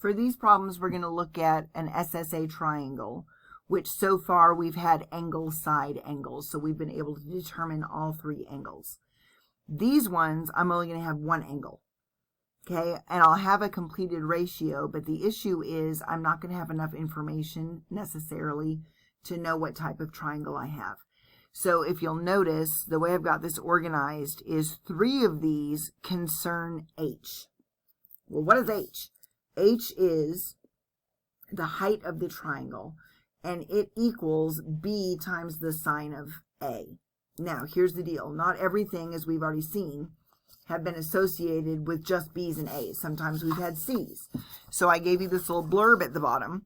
For these problems, we're going to look at an SSA triangle, which so far we've had angle side angles. So we've been able to determine all three angles. These ones, I'm only going to have one angle. Okay, and I'll have a completed ratio, but the issue is I'm not going to have enough information necessarily to know what type of triangle I have. So if you'll notice, the way I've got this organized is 3 of these concern H. Well, what is H? H is the height of the triangle, and it equals B times the sine of A. Now, here's the deal. Not everything, as we've already seen, have been associated with just B's and A's. Sometimes we've had C's. So I gave you this little blurb at the bottom.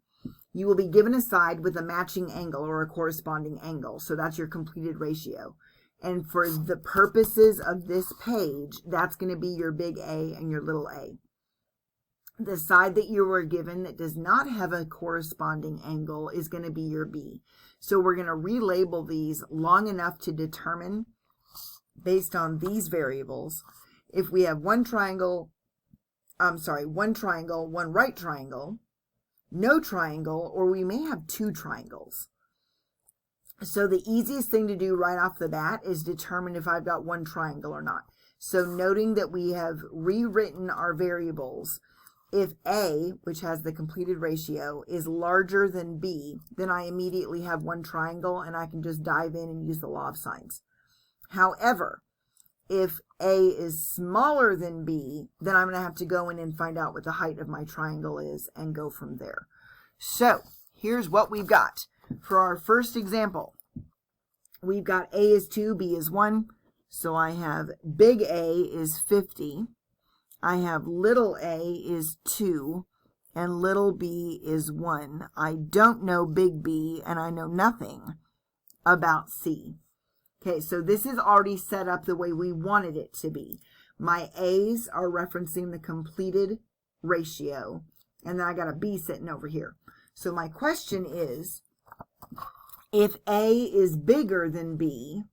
You will be given a side with a matching angle or a corresponding angle. So that's your completed ratio. And for the purposes of this page, that's going to be your big A and your little a. The side that you were given that does not have a corresponding angle is going to be your B. So we're going to relabel these long enough to determine, based on these variables, if we have one triangle, one right triangle, no triangle, or we may have 2 triangles. So the easiest thing to do right off the bat is determine if I've got one triangle or not. So noting that we have rewritten our variables, if A, which has the completed ratio, is larger than B, then I immediately have one triangle and I can just dive in and use the law of sines. However, if A is smaller than B, then I'm going to have to go in and find out what the height of my triangle is and go from there. So here's what we've got. For our first example, we've got A is 2, B is 1. So I have big A is 50. I have little a is 2 and little b is 1. I don't know big B and I know nothing about C. Okay, so this is already set up the way we wanted it to be. My A's are referencing the completed ratio, and then I got a B sitting over here. So my question is, if A is bigger than B,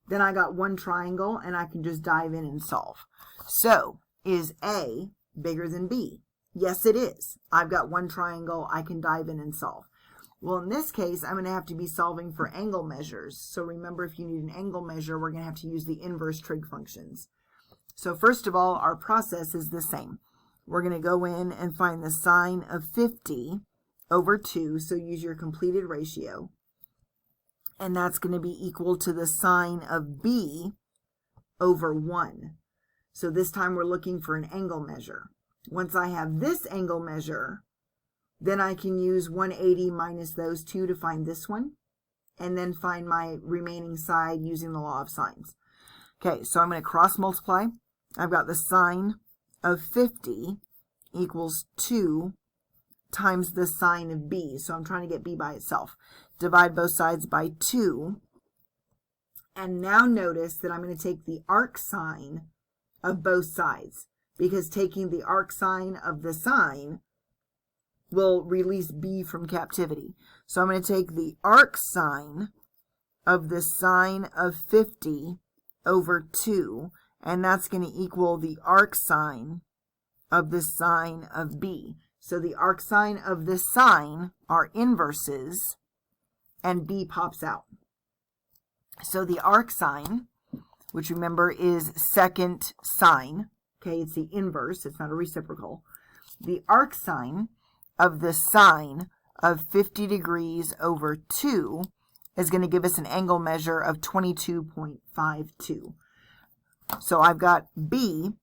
then I got one triangle and I can just dive in and solve. So, is A bigger than B? Yes, it is. I've got one triangle, I can dive in and solve. Well, in this case, I'm going to have to be solving for angle measures. So remember, if you need an angle measure, we're going to have to use the inverse trig functions. So first of all, our process is the same. We're going to go in and find the sine of 50 over 2, so use your completed ratio. And that's going to be equal to the sine of B over 1. So this time we're looking for an angle measure. Once I have this angle measure, then I can use 180 minus those 2 to find this one, and then find my remaining side using the law of sines. Okay, so I'm going to cross multiply. I've got the sine of 50 equals 2 times the sine of B. So I'm trying to get B by itself. Divide both sides by 2. And now notice that I'm going to take the arc sine of both sides, because taking the arc sine of the sine will release B from captivity. So I'm going to take the arc sine of the sine of 50 over 2, and that's going to equal the arc sine of the sine of B. So the arc sine of the sine are inverses, and B pops out. So the arc sine, which remember is second sine, okay, it's the inverse, it's not a reciprocal. The arc sine of the sine of 50 degrees over 2 is going to give us an angle measure of 22.52. So I've got B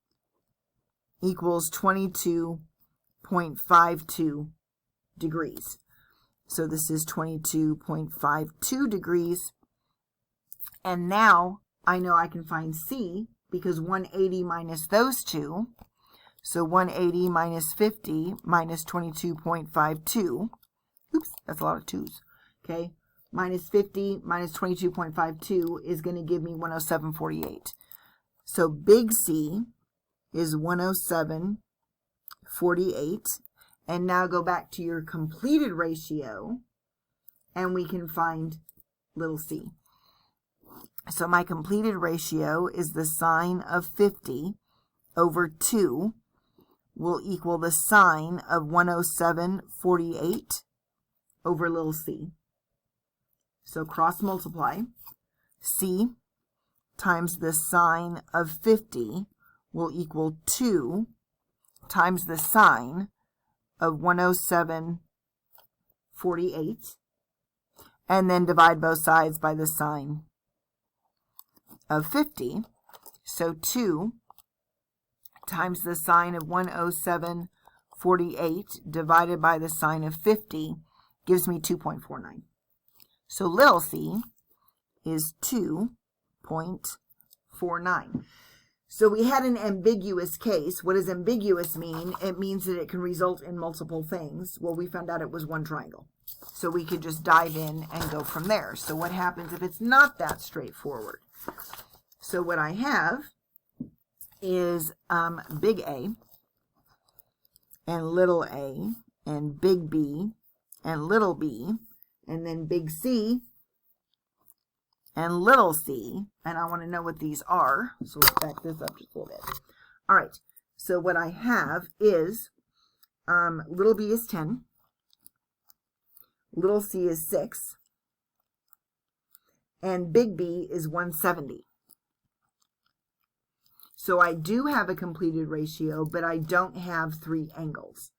equals 22.52 degrees. So this is 22.52 degrees. And now I know I can find C because 180 minus those 2. So 180 minus 50 minus 22.52. Oops, that's a lot of 2's. Okay, minus 50 minus 22.52 is going to give me 107.48. So big C is 107.48. And now go back to your completed ratio, and we can find little c. So my completed ratio is the sine of 50 over 2. will equal the sine of 107.48 over little c. So cross multiply. C times the sine of 50 will equal 2 times the sine of 107.48. And then divide both sides by the sine of 50. So 2 times the sine of 107.48 divided by the sine of 50 gives me 2.49. So little c is 2.49. So we had an ambiguous case. What does ambiguous mean? It means that it can result in multiple things. Well, we found out it was one triangle. So we could just dive in and go from there. So what happens if it's not that straightforward? So what I have is big A and little a and big B and little b, and then big C and little c, and I want to know what these are, so let's back this up just a little bit. All right, so what I have is little b is 10, little c is 6, and big B is 170. So I do have a completed ratio, but I don't have 3 angles.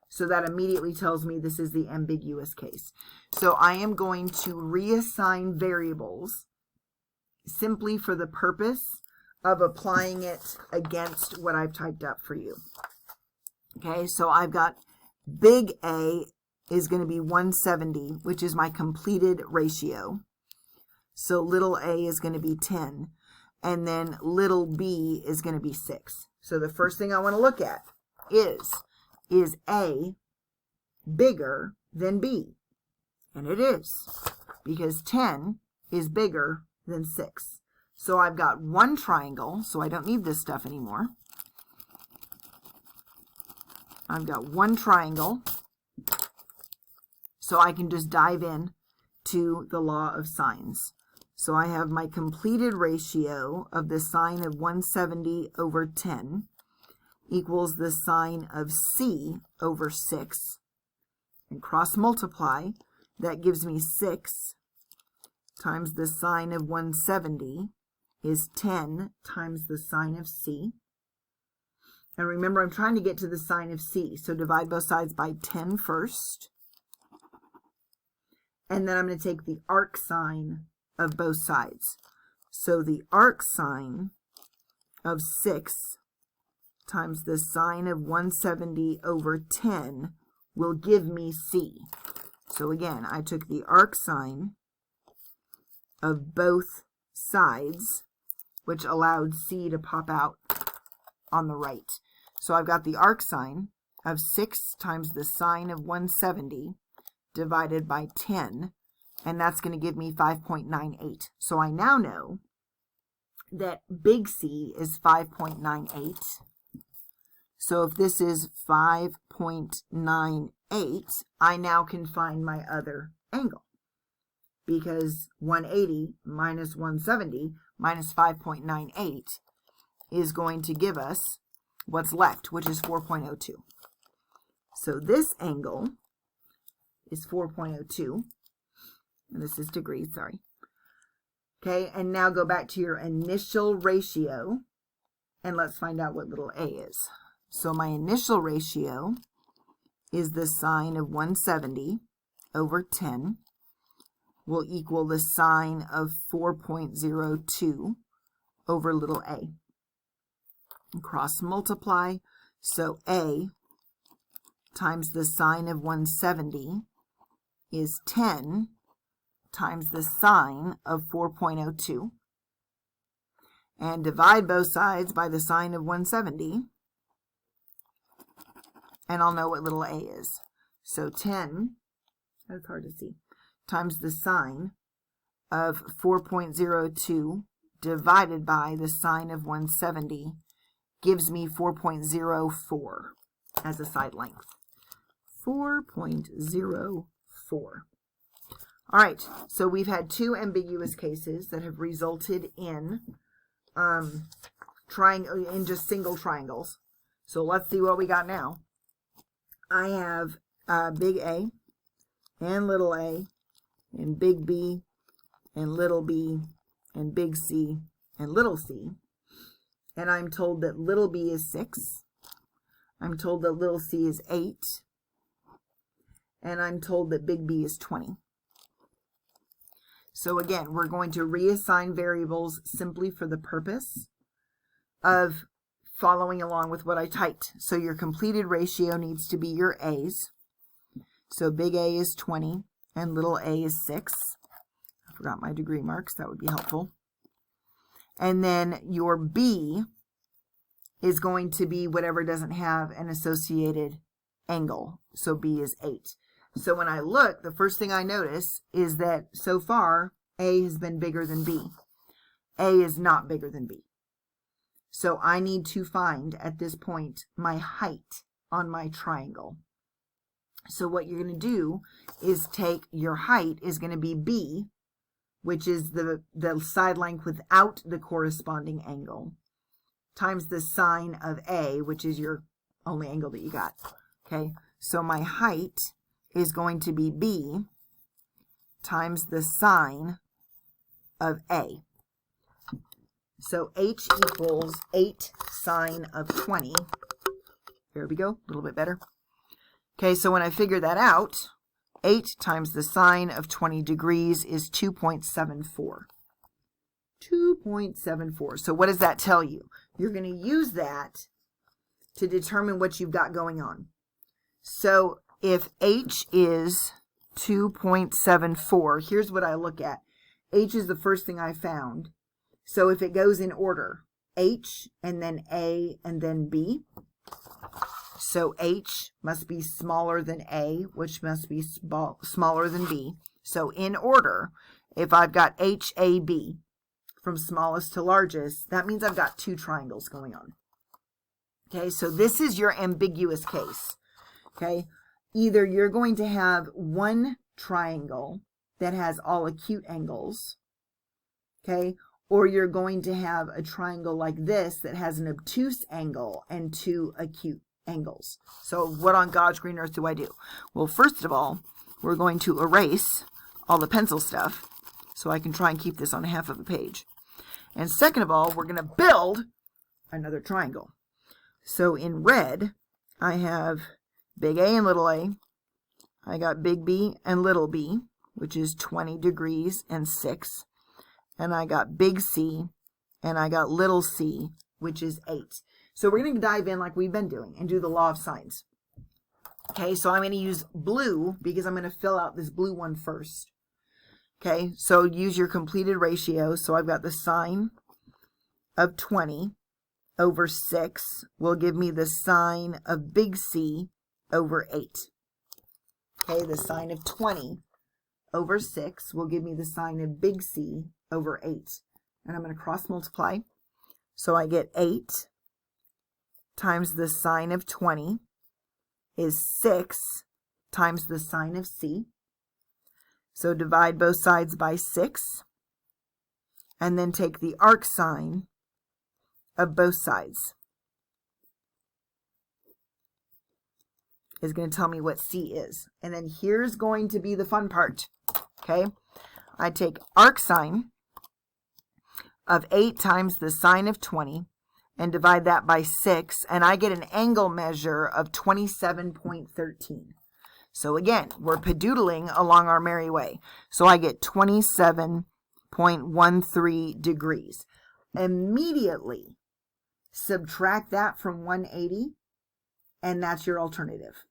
So that immediately tells me this is the ambiguous case. So I am going to reassign variables simply for the purpose of applying it against what I've typed up for you. Okay, so I've got big A is going to be 170, which is my completed ratio. So little a is going to be 10. And then little b is going to be 6. So the first thing I want to look at is A bigger than B? And it is, because 10 is bigger than 6. So I've got one triangle, so I don't need this stuff anymore. I've got one triangle, so I can just dive in to the law of sines. So I have my completed ratio of the sine of 170 over 10 equals the sine of c over 6. And cross multiply, that gives me 6 times the sine of 170 is 10 times the sine of c. And remember, I'm trying to get to the sine of c, so divide both sides by 10 first. And then I'm going to take the arc sine of both sides. So the arc sine of 6 times the sine of 170 over 10 will give me c. So again, I took the arc sine of both sides, which allowed c to pop out on the right. So I've got the arc sine of 6 times the sine of 170 divided by 10, and that's going to give me 5.98. So I now know that big C is 5.98. So if this is 5.98, I now can find my other angle, because 180 minus 170 minus 5.98 is going to give us what's left, which is 4.02. So this angle is 4.02. And this is degrees, sorry. Okay, and now go back to your initial ratio, and let's find out what little a is. So my initial ratio is the sine of 170 over 10 will equal the sine of 4.02 over little a. And cross multiply, so a times the sine of 170 is 10 times the sine of 4.02, and divide both sides by the sine of 170, and I'll know what little a is. So 10, that's hard to see, times the sine of 4.02 divided by the sine of 170 gives me 4.04 as a side length. 4.04. All right, so we've had 2 ambiguous cases that have resulted in just single triangles. So let's see what we got now. I have big A and little a and big B and little b and big C and little c. And I'm told that little b is 6. I'm told that little c is 8. And I'm told that big B is 20. So again, we're going to reassign variables simply for the purpose of following along with what I typed. So your completed ratio needs to be your A's. So big A is 20 and little a is 6. I forgot my degree marks. That would be helpful. And then your B is going to be whatever doesn't have an associated angle. So B is 8. So when I look, the first thing I notice is that so far, A has been bigger than B. A is not bigger than B. So I need to find, at this point, my height on my triangle. So what you're going to do is take your height is going to be B, which is the side length without the corresponding angle, times the sine of A, which is your only angle that you got. Okay, so my height is going to be B times the sine of A. So H equals 8 sine of 20. There we go, a little bit better. Okay, so when I figure that out, 8 times the sine of 20 degrees is 2.74. 2.74. So what does that tell you? You're going to use that to determine what you've got going on. So if H is 2.74, here's what I look at. H is the first thing I found. So if it goes in order, H and then A and then B. So H must be smaller than A, which must be smaller than B. So in order, if I've got HAB from smallest to largest, that means I've got 2 triangles going on. Okay, so this is your ambiguous case. Okay, either you're going to have one triangle that has all acute angles, okay, or you're going to have a triangle like this that has an obtuse angle and 2 acute angles. So what on God's green earth do I do? Well, first of all, we're going to erase all the pencil stuff so I can try and keep this on half of a page. And second of all, we're going to build another triangle. So in red, I have big A and little a. I got big B and little b, which is 20 degrees and 6. And I got big C and I got little c, which is 8. So we're going to dive in like we've been doing and do the law of sines. Okay, so I'm going to use blue because I'm going to fill out this blue one first. Okay, so use your completed ratio. So I've got the sine of 20 over 6 will give me the sine of big C over 8. Okay, the sine of 20 over 6 will give me the sine of big C over 8. And I'm going to cross multiply. So I get 8 times the sine of 20 is 6 times the sine of C. So divide both sides by 6. And then take the arc sine of both sides. Is going to tell me what C is. And then here's going to be the fun part. Okay, I take arc sine of 8 times the sine of 20 and divide that by 6, and I get an angle measure of 27.13. So again, we're padoodling along our merry way. So I get 27.13 degrees. Immediately subtract that from 180, and that's your alternative.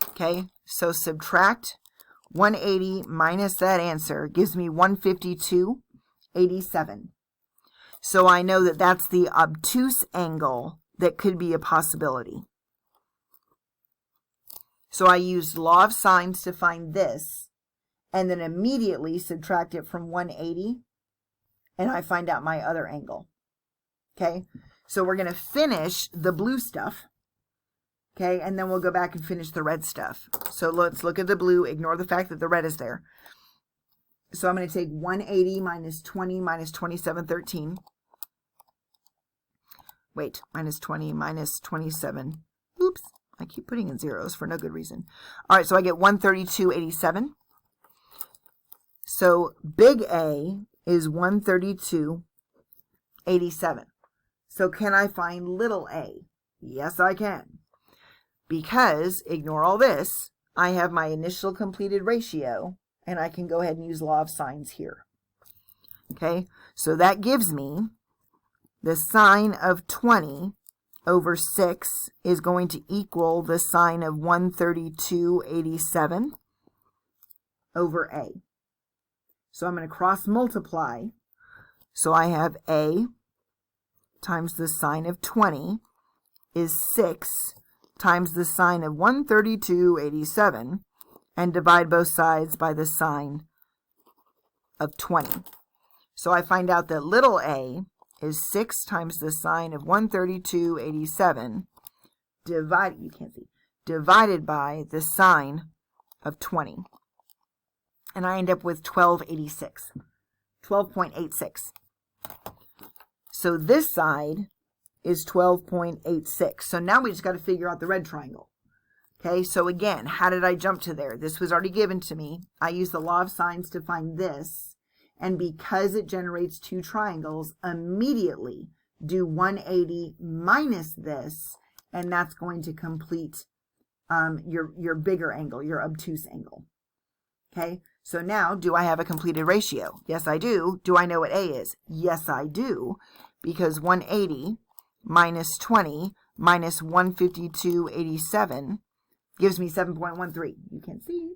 Okay, so subtract 180 minus that answer gives me 152.87. So I know that that's the obtuse angle that could be a possibility. So I used law of sines to find this, and then immediately subtract it from 180, and I find out my other angle. Okay, so we're going to finish the blue stuff. Okay, and then we'll go back and finish the red stuff. So let's look at the blue, ignore the fact that the red is there. So I'm going to take 180 minus 20 minus 27.13. wait, minus 20, minus 27. Oops, I keep putting in zeros for no good reason. All right, so I get 132.87. So big A is 132.87. So can I find little a? Yes, I can. Because, ignore all this, I have my initial completed ratio, and I can go ahead and use law of sines here. Okay, so that gives me the sine of 20 over 6 is going to equal the sine of 132.87 over a. So I'm going to cross multiply. So I have a times the sine of 20 is 6 times the sine of 132.87, and divide both sides by the sine of 20. So I find out that little a is 6 times the sine of 132.87 divided by the sine of 20. And I end up with 12.86. So this side is 12.86. So now we just got to figure out the red triangle. Okay, so again, how did I jump to there? This was already given to me. I used the law of sines to find this. And because it generates two triangles, immediately do 180 minus this, and that's going to complete your bigger angle, your obtuse angle. Okay, so now, do I have a completed ratio? Yes, I do. Do I know what A is? Yes, I do, because 180 minus 20 minus 152.87 gives me 7.13. You can see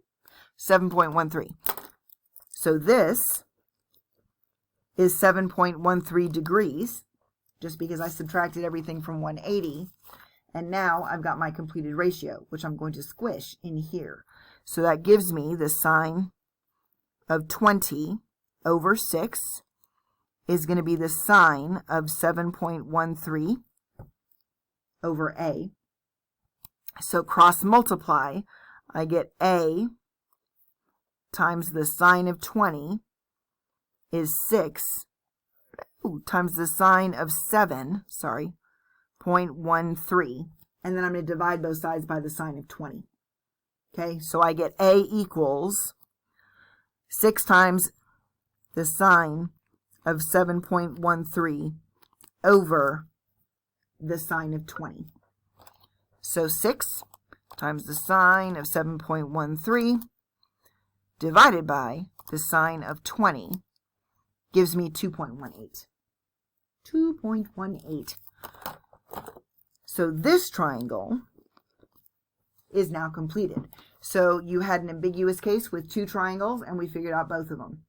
7.13. So this is 7.13 degrees, just because I subtracted everything from 180. And now I've got my completed ratio, which I'm going to squish in here. So that gives me the sine of 20 over 6 is going to be the sine of 7.13 over A. So cross multiply, I get A times the sine of 20 is 6 times the sine of 0.13, and then I'm going to divide both sides by the sine of 20. Okay, so I get A equals 6 times the sine of 7.13 over the sine of 20. So 6 times the sine of 7.13 divided by the sine of 20 gives me 2.18. 2.18. So this triangle is now completed. So you had an ambiguous case with two triangles, and we figured out both of them.